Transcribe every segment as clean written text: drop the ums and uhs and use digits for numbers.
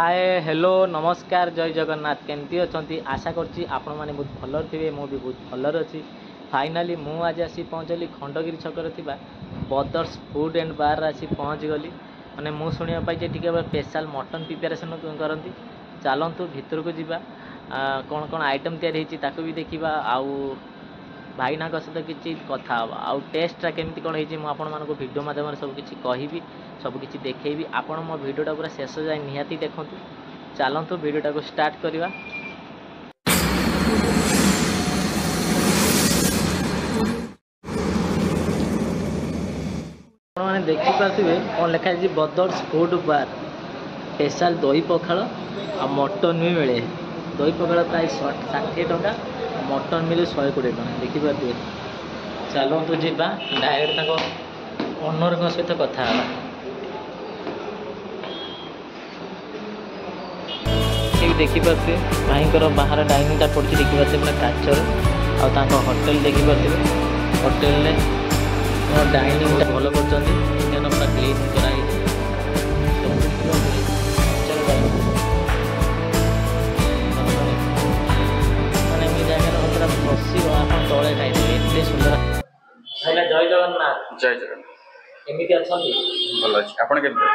Hi hello नमस्कार जय जगन्नाथ केमती अच्छा आशा करछि आपण माने बहुत भलर थे मु भी बहुत भलर अच्छी। फाइनाली मु आज आसी पहुँचली खंडगिरी छकर थिबा बदर्स फूड एंड बार आसी पहुँच गली। माने मु शुणिया पाई जे टिके स्पेशल मटन प्रिपरेशन करती। चलतु भितर को जीवा कौन कौन आइटम तैयारी होती ताकू भी देखा आउ भाईना सहित किसी कथा आउ टेस्टा केमती कौन होती मुझे भिडियो माध्यम सब किसी कहि सबकि देखी आपण मो भिडियोटा पूरा शेष जाए निहाती देखूँ। चलतु भिडियोटा को स्टार्ट करवा। मैंने देखिपे कौन लिखाई बदर्स फूड बार स्पेशल दही पखाड़ आ मटन भी मिले। दही पखाड़ प्राय 60 टंका मटन मिले 120 टंका देखिपे। चलतु जीवा डायरेक्ट ओनर सहित कथा देखिपे भाईर बाहर डाइनिंगटा पड़ी देखिपे पूरा काचर आउ होटेल देखिपे। होटेल डाइनिंगटा भल कर पूरा क्लीन कराई माने जगह बस तले खाई एते सुंदर। भाईना जय जगन्नाथ। जय जगन्नाथ। केमिति अछंती? भल अछि। आपण केमिति?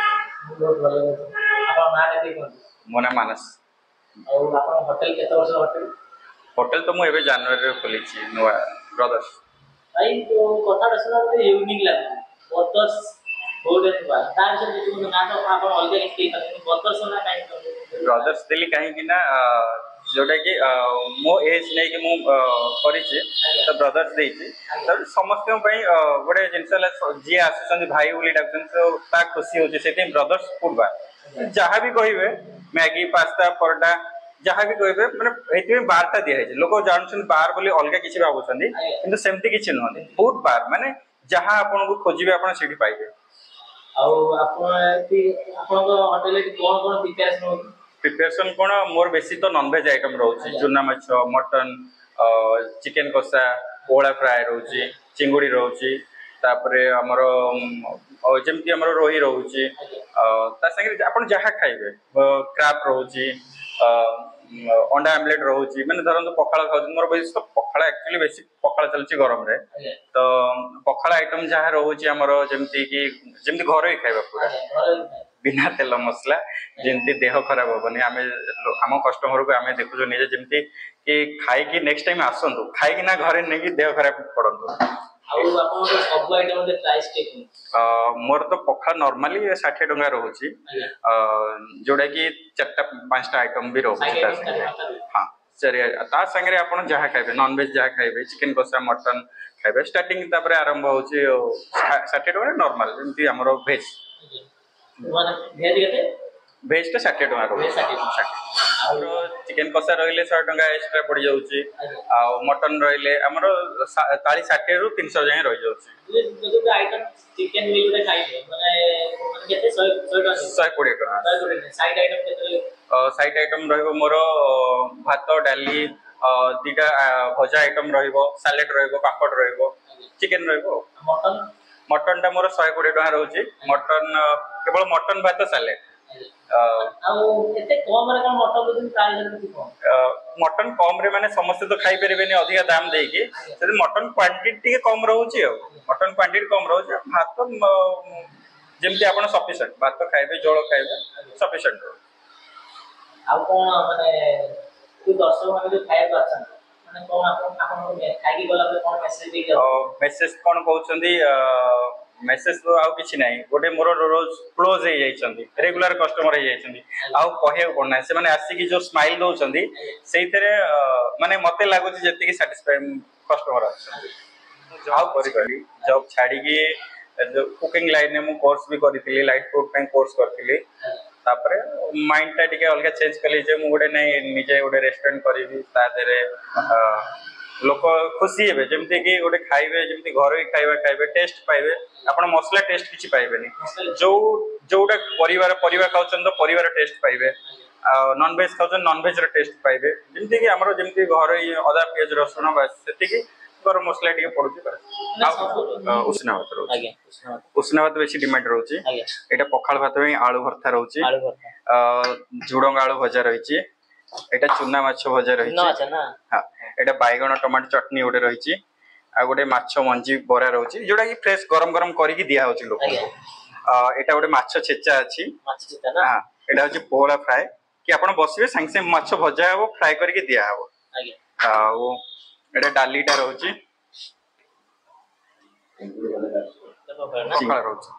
बहुत भल अछि। आपण नाम केते कोन? मो नाम मानस। और आपण होटल केते वर्ष होटल? होटल तो मु एबे जनवरी रे खोली छी नोआ ब्रदर्स। भाई तो कथा रसना मते यूनिक लागो बदर्स फूड एंड बार तार से जो ना तो आपण अलग किसी करते बदर्स ना काई करते ब्रदर्स दिल्ली काहे कि ना जोटा कि मो एज नै कि मु करि छी तो ब्रदर्स देई छी त समस्त पई गोटे जिंसला जी आसुछन भाई बोली डाकछन तो ता खुशी होची सेते ब्रदर्स फूड बार जहां भी कहिबे मैगी पास्ता परोटा जहां भी कहिबे माने एते बारटा दिया है लोग जानछन बार बोली अलग किछि भाबुछन किंतु सेमति किछि नहन फूड बार माने जहां आपन को खोजिबे आपन सेठी पाइबे। आ आपन को होटल कोन कोन प्रिपरेशन कोन मोर बेसी तो नॉन वेज आइटम रहउची चुना माछ मटन चिकन कसा ओळा फ्राई रहउची चिंगुडी रहउची तापरे हमरो जेमति हमरो रोही रहउची ता संगे आपन जहां खाइबे क्रैप रहउची अंडा आमलेट रहउची माने धरन पखाळ खाउ मोर बेसी तो पखाळ एक्चुअली बेसी पखाळ चलची गरम रे तो पखाळ आइटम जहां रहउची हमरो जेमति घर ही खाइबा पूरा बिना तेल मसला जेमती देह खराब होबनी आमे हम कस्टमर को आमे देखु निजे जेमती कि खाई कि नेक्स्ट टाइम आसंतु खाई कि ना घरे नै कि देह खराब पड़ंतु। आउ आपन सब आइटम दे प्राइस टेक मोर तो पखा नॉर्मली 60 टंका रहउची जोडा कि 4-5टा आइटम भी रहउची ता संगे हां चरे ता संगे आपन जहा खाइबे नॉन वेज जहा खाइबे चिकन कसा मटन खाइबे स्टार्टिंग तापरे आरंभ होची 60 टंका नॉर्मल जेमती हमरो वेज माने भेज केते भेज तो 60 टंका रहउची चिकन कसा रहिले 100 टंका एक्स्ट्रा पड़ जाउची आ मटन रहिले हमरो 40-60 रु 300 जाय रह जाउची जो आइटम चिकन मिल रे खाइबे माने केते 120 टंका साइड आइटम केते साइड आइटम रहइबो मोर भात डाली दीटा भजा आइटम रहइबो सैलेड रहइबो पापड़ रहइबो चिकन रहइबो मटन मटन टा मोर 120 टंका रहउची मटन केवल मटन भात सैलेड एते कम रे कोन मटन दिन प्राइस रे कम मटन कम रे माने समस्त तो खाई परिबेनी अधिका दाम देकी से मटन क्वांटिटी कम रहउची मटन क्वांटिटी कम रहउची भात जेमति आपण सफिशिएंट भात खाइबे जोळ खाइबे सफिशिएंट आ कोन माने तू दर्शक माने खाइ पाछन माने कोन आपन खाइ की गला पे कोन मेसेज दे मेसेज कोन कहउछंदी मेसेज तो आउ किछि नाही गोटे मोर रोज क्लोज हे जाइछंदी रेगुलर कस्टमर हे जाइछंदी आउ कहे कोन से माने आसी की जो स्माइल दोछंदी सेइतरे माने मते लागुची जति की सैटिस्फाई कस्टमर आछंदी जॉब करी जॉब छाडी की जो कुकिंग लाइन में मु कोर्स भी करितली लाइट फूड पे कोर्स करतिली तापरे माइंड टा टिके अलगा चेंज कली जे मु गोटे नै निजे गोटे रेस्टोरेंट करिवि ता देरे लोक खुशी हेबे जेमति कि गोटे खाइबे जेमति घर ही खाइबे टेस्ट पाइबे आपण मसला टेस्ट किछि पाइबेनी जोटा परिवार खाउछन तो परिवार टेस्ट पाइबे नॉन वेज खाउछन नॉन वेज रो टेस्ट पाइबे जेमति कि हमरो जेमति घर ही अदा पियाज रसुन बस सेति कि गरम मसला टिके पड़ुची उष्णा भात रोचे आगे उष्णा भात बेसी डिमांड रोचे आगे एटा पखाल भात में आलू भरता रोचे आलू भरता झुडंग आलू भजा रही एटा चुना माछ भजा रही ना अच्छा ना हाँ एटा बैगन टमाटो चटनी गोटे रही आ गोटे माछ मंजी बरा रोचे जोटा कि फ्रेश गरम गरम करके दिया होची लोक आगे एटा गोटे माछ छेचा अछि माछ चिता ना हाँ एटा होची पोहला फ्राई कि आपण बसिबे संग संग माछ भजा हबो फ्राई करके दिया हबो आगे वो एटा डालीटा रोची देखो ना पखाल रोची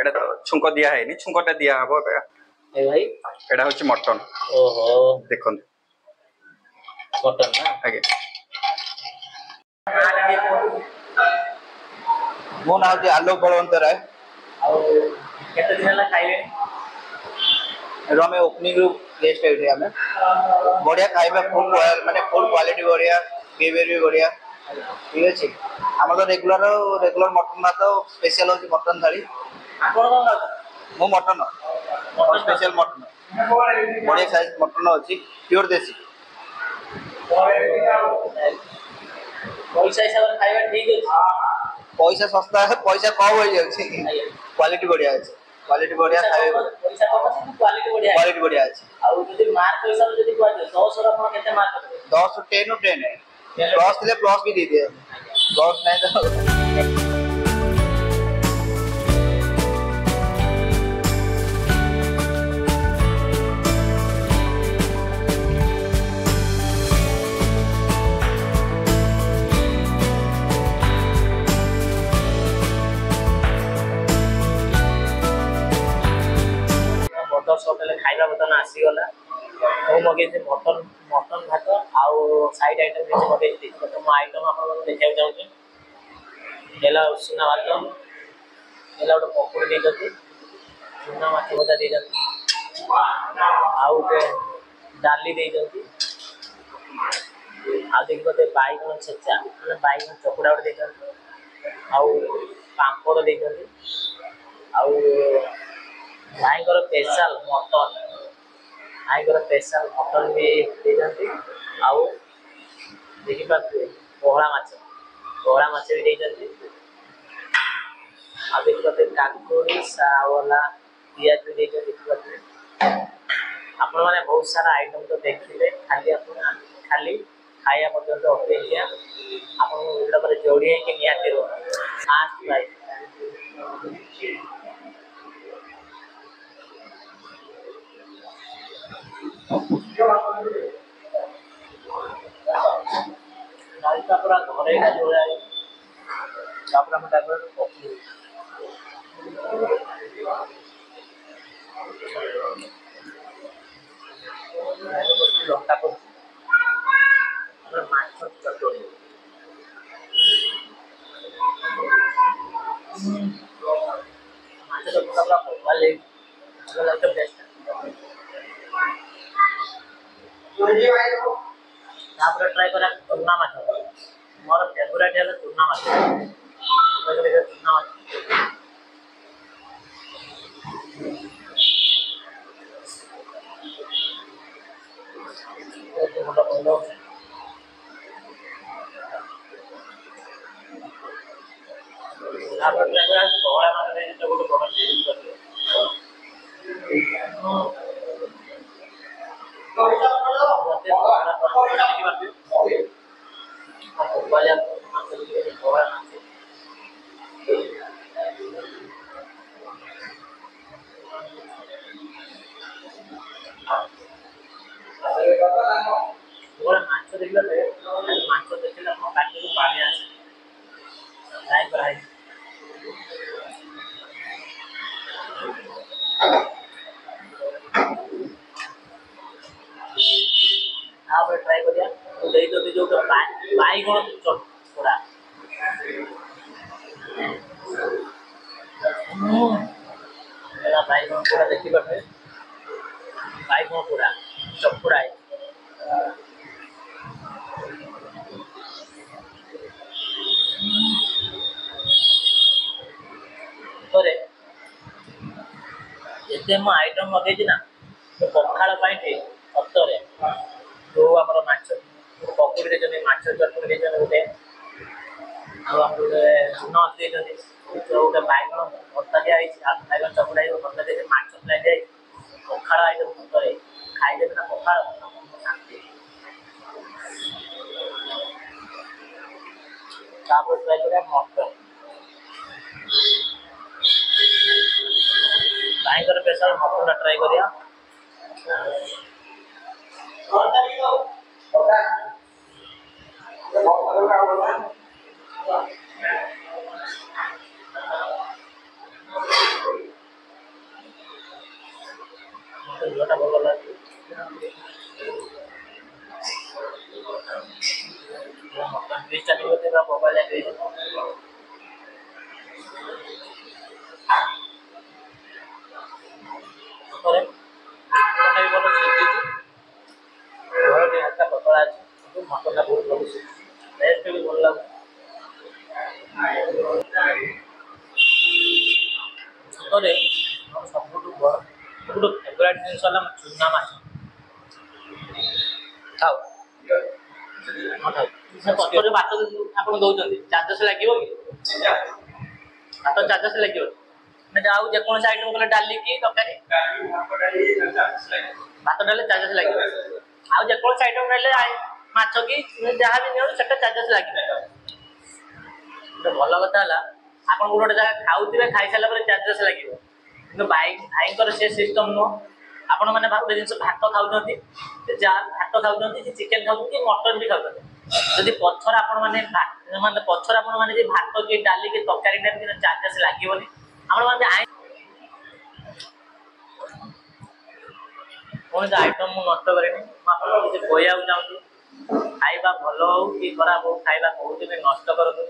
एटा छुंक दिया है नी छुंकटा दिया हबो ए भाई एटा होची मटन ओहो देखन कॉटन ना आगे मो नाम जे आलोक बलवंत राय ଆଉ କେତେ ଦିନ ହେଲା ଖାଇଲେଣି आम ओपनिंग रू गेस्ट है आम बढ़िया खाଇବା फूड माने फूड क्वालिटी बढ़िया बिहेवियर भी बढ़िया ठीक अच्छे आम तो रेगुलर मटन भात स्पेशल होची मटन थाली ଆପଣ କଣ ଖାଉଛନ୍ତି मो मटन स्पेशल मटन बढ़िया साइज मटन अच्छी प्योर देसी ପଇସା ହିସାବରେ ଖାଇବା ଠିକ ଅଛି पैसा सस्ता है पैसा कम हो जाଉଛି क्वालिटी बढ़िया अच्छे क्वालिटी बढ़िया खाଇବା ପଇସା କମ ଅଛି କ୍ୱାଲିଟି ବଢିଆ ଅଛି। क्वालिटी बढ़िया अच्छे ଆଉ ଯଦି ମାର୍କ ହିସାବରେ ଯଦି କୁହାଯିବ 10 ର ଆପଣ କେତେ ମାର୍କ ଦେବେ 10 10 प्लस थे प्लस भी दे दिए 10 नहीं तो ବଦର୍ସ ହୋଟେଲ ଖାଇବା ବର୍ତ୍ତମାନ ଆସିଗଲା ମୁଁ ମଗେଇଛି ମଟନ ଭାତ ଆଉ ସାଇଡ୍ ଆଇଟମ୍ କିଛି ମଗେଇଛି ତ ମୁଁ ଆଇଟମ୍ ଆପଣମାନଙ୍କୁ ଦେଖିବାକୁ ଚାହୁଁଛି ହେଲା ଉଷୁନା ଭାତ ହେଲା ଗୋଟେ ପକୁଡ଼ି ଦେଇଛନ୍ତି ଚୁନା ମାଛ ଭଜା ଦେଇଛନ୍ତି ଆଉ ଗୋଟେ ଡାଲି ଦେଇଛନ୍ତି ଆଉ ଦେଖିବେ ବାଇଗଣ ଛେଚା ମାନେ ବାଇଗଣ ଚକୁଡ଼ା ଗୋଟେ ଦେଇଛନ୍ତି ଆଉ ପାମ୍ପଡ଼ ଦେଇଛନ୍ତି ଆଉ ଭାଇଙ୍କର ସ୍ପେଶାଲ ମଟନ ଭାଇଙ୍କର ସ୍ପେଶାଲ ମଟନ ବି ଦେଇଛନ୍ତି ଆଉ ଦେଖିପାରୁଥିବେ ପୋହଳା ମାଛ ବି ଦେଇଛନ୍ତି ଆଉ ଦେଖିପାରୁଥିବେ କାକୁଡ଼ି ସାୱଲା ପିଆଜ ବି ଦେଇଛନ୍ତି ଦେଖିପାରୁଥିବେ ଆପଣମାନେ ବହୁତ ସାରା ଆଇଟମ୍ ତ ଦେଖିଲେ ଖାଲି ଖାଇବା ପର୍ଯ୍ୟନ୍ତ ଅପେକ୍ଷା ଆପଣଙ୍କୁ ଭିଡ଼ିଓ ପରେ ଯୋଡ଼ି ହେଇକି ନିହାତି ରୁହ ଫାଷ୍ଟ ଭାଇ डालता पूरा घरे का जो है कपड़ा में डाल कर पकड़ी लौटा को और माछ चटोरी माछ तो पूरा वाले तो बेस्ट तापर ट्राई करा चूना माछ मोर फेवरेट है चूना माछ चूना माछ तापर ट्राई करा पहला माछ दे तो गोटे बड़ डिश करते ମାଛ ଦେଖିଲେ ମୋ ପାଟିକୁ ପାଣି ଆସେ ନାଇଁ କରାଇ ତାପରେ ଟ୍ରାଏ କରିବା ମୁଁ ଦେଇଛନ୍ତି ଯୋଉ ବାଇଗଣ ଚଟୁରା ଏଇଟା ବାଇଗଣ ପୋଡ଼ା ଦେଖିପାରୁଥିବେ ବାଇଗଣ ପୋଡ଼ା ଚକୁଡ଼ା ଥରେ ଯେତେ ମୁଁ ଆଇଟମ୍ ମଗେଇଛି ନା ପଖାଳ ପାଇଁ ଠିକ୍ ସତରେ ଯୋଉ ଆମର ମାଛ ପକୁଡ଼ି ଦେଇଛନ୍ତି ମାଛ ଚଟଣି ଦେଇଛନ୍ତି ଗୋଟେ गोटे चून देते गोटे बैगण भत्ता दिखाई बैगण चकुड़ा भत्ता दिए माछ फ्राए दिखाई पखाड़ आइटम सतरे खाइदेवे ना पखाड़ शांति ट्राई करें mutton Bhaikar special mutton try करिया मटन बहुत भल टेस्ट भी भल लगे सतरे सब फेवरेट जिन चूना माछ खाओ पचर भात आप दौरान चार्जेस लगे कि भात चार्जेस लगे आउ जेको आइटम कले डाली कि तरकारी भात डाले चार्जेस लगे आउ जेको आइटम ना माछ कि जहाँ भी नियो सेटा चार्जेस लगे भल कथा है आप गोटे जगह खाऊे खाई सारा चार्जेस लगे कि भाईकर से सिस्टम नुह आपण मैंने गोटे जिन भात खाऊँ भात खाऊँ चिकेन खाऊँ कि मटन भी खाऊँ जदि पछर आपण मैंने पछर आपण मैंने भात कि डाली कि तरकारी टाइम चार्जेस लगे आपण मैंने कौन आइटम मुझे नष्ट करें मुझे कहवाक चाहूँगी खाइबा भल हो कि खराब हो खाइबा कहते भी नष्ट करूँ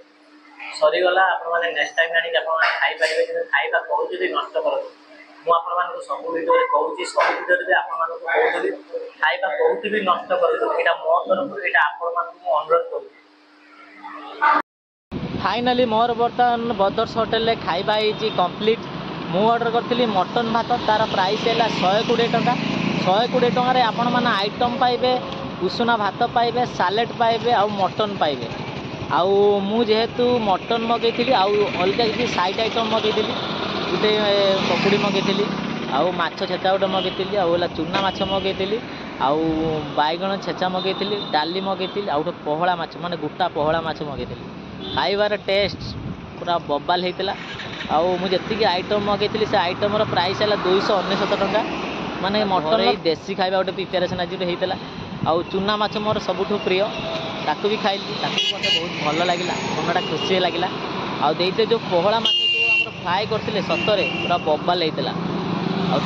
सरीगला आपने नेक्स्ट टाइम आने खाईपारे कि खाइबा कहते नष्ट करूँ मुझे सब भिडियो कहूँ सब भिडियो भी आपड़ी खाइबा कहते भी नष्ट करूँ यहाँ मो तरफ यहाँ आपको अनुरोध करूँ फाइनाली मोर बर्तमान बदर्स होटेल खाइबा कंप्लीट मु ऑर्डर करी मटन भात तार प्राइस है 120 टंका 120 टंकार आपण मैंने आइटम पाइबे उषुना भात पाइबे सालेड पाइबे आउ मटन पाइबे आउ मु जेहेतु मटन मगेली आउ अलग किसी साइड आइटम मगेली गोटे पकुड़ी मगेली आउ माछ छेचा गोटे मगेली आउ चूना माछ मगेली आउ बैगण छेचा मगेली डाली मगेली आउ गोटे पहला माछ माने गोटा पहला माछ मगेली खाइबार टेस्ट पूरा बबाल होता आउ मुझे आइटम मगेली से आइटम प्राइस है 299 टंका माने मटन देसी खाइबा गोटे प्रिपेरेसन आज होता आउ चूना माछ मोर सबुठ प्रिय ताकू भी खाइली ताकू मत बहुत भल लगे मनटा खुशी लगे आउ देते जो पहला माछ जो आम फ्राए करते सतरे पूरा बबाल होता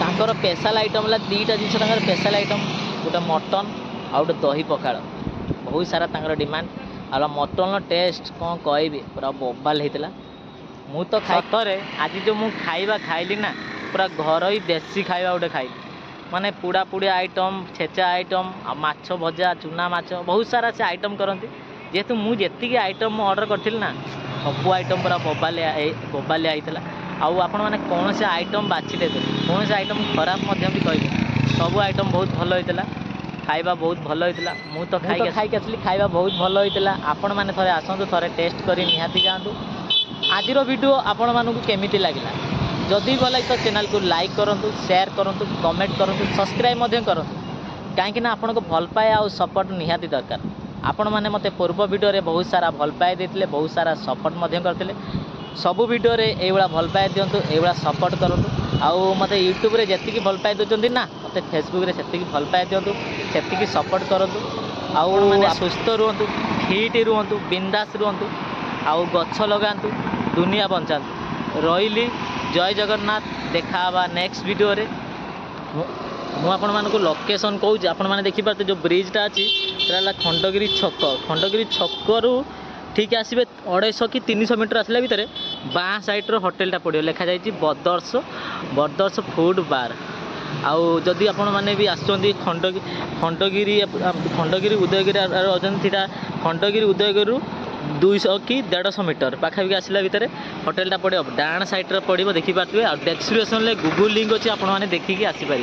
आउर स्पेशल आइटम है 2टा जिन स्पेशल आइटम गोटे मटन आउ गोटे दही पखाड़ बहुत सारा डिमांड आ मटन टेस्ट कौन कहबी पूरा बबाल होता मु तो सतरे आज जो मु खाइबा खाइली ना पूरा घर ही देसी खाइबा गोटे खाइली माने पुड़ा पुड़ी आइटम छेचा आइटम आ माछ भजा चूना माछ बहुत सारा से आइटम करती जेहेतु मुझे आइटम ऑर्डर करी ना सब आइटम पूरा बबालिया होता आउ आपण मैंने कौन से आइटम बाछिले कौन से आइटम खराब भी कहबे सब आइटम बहुत भल होता खाइबा बहुत भल होता मु तो खाई आसली खाइबा बहुत भल होता आपण मैंने थे आसतु थे टेस्ट कर निहाती जातु आज वीडियो आपण मानू केमिति लगिला जदि भल तो चैनल को लाइक करूँ शेयर करूँ कमेंट करूँ सब्सक्राइब करूँ कहीं आपण को भल पाए आ सपोर्ट निहाती दरकार आपण मैंने मते पूर्व वीडियो बहुत सारा भल पाए देते बहुत सारा सपोर्ट करते सबू वीडियो ये भल पाए दिंतु ये सपोर्ट करूँ आउ मते यूट्यूब रे जी भल पाए दौरान ना मते फेसबुक रे से भल पाए दिंतु से सपोर्ट करूँ आउ मैंने सुस्थ रुहतु फिट रुहतु बिंदास रुहतु आउ गछ लगातु दुनिया बंचातु रही जय जगन्नाथ देखा नेक्स्ट वीडियो रे मुझे लोकेशन कहूँ आपण मैंने देखिपारे जो ब्रिजटा अच्छी खंडगिरी छक रू ठीक आसबे 250 कि 300 मीटर आसला भितर बाँ साइड्र होटेलटा पड़ो लिखा जाइए बदर्स फूड बार आउ जदि आपण मैंने भी आसुँच खंडगिरी उदयगिरी अच्छा खंडगिरी उदयगिरी 200 कि 150 मीटर पाखापाखि आसला भितर होटेलटा पड़ो डाण साइड्रे पड़ो देखिपारे डिस्क्रिप्शन में गूगल लिंक अच्छी आपण मैंने देखिकी आसीपारे।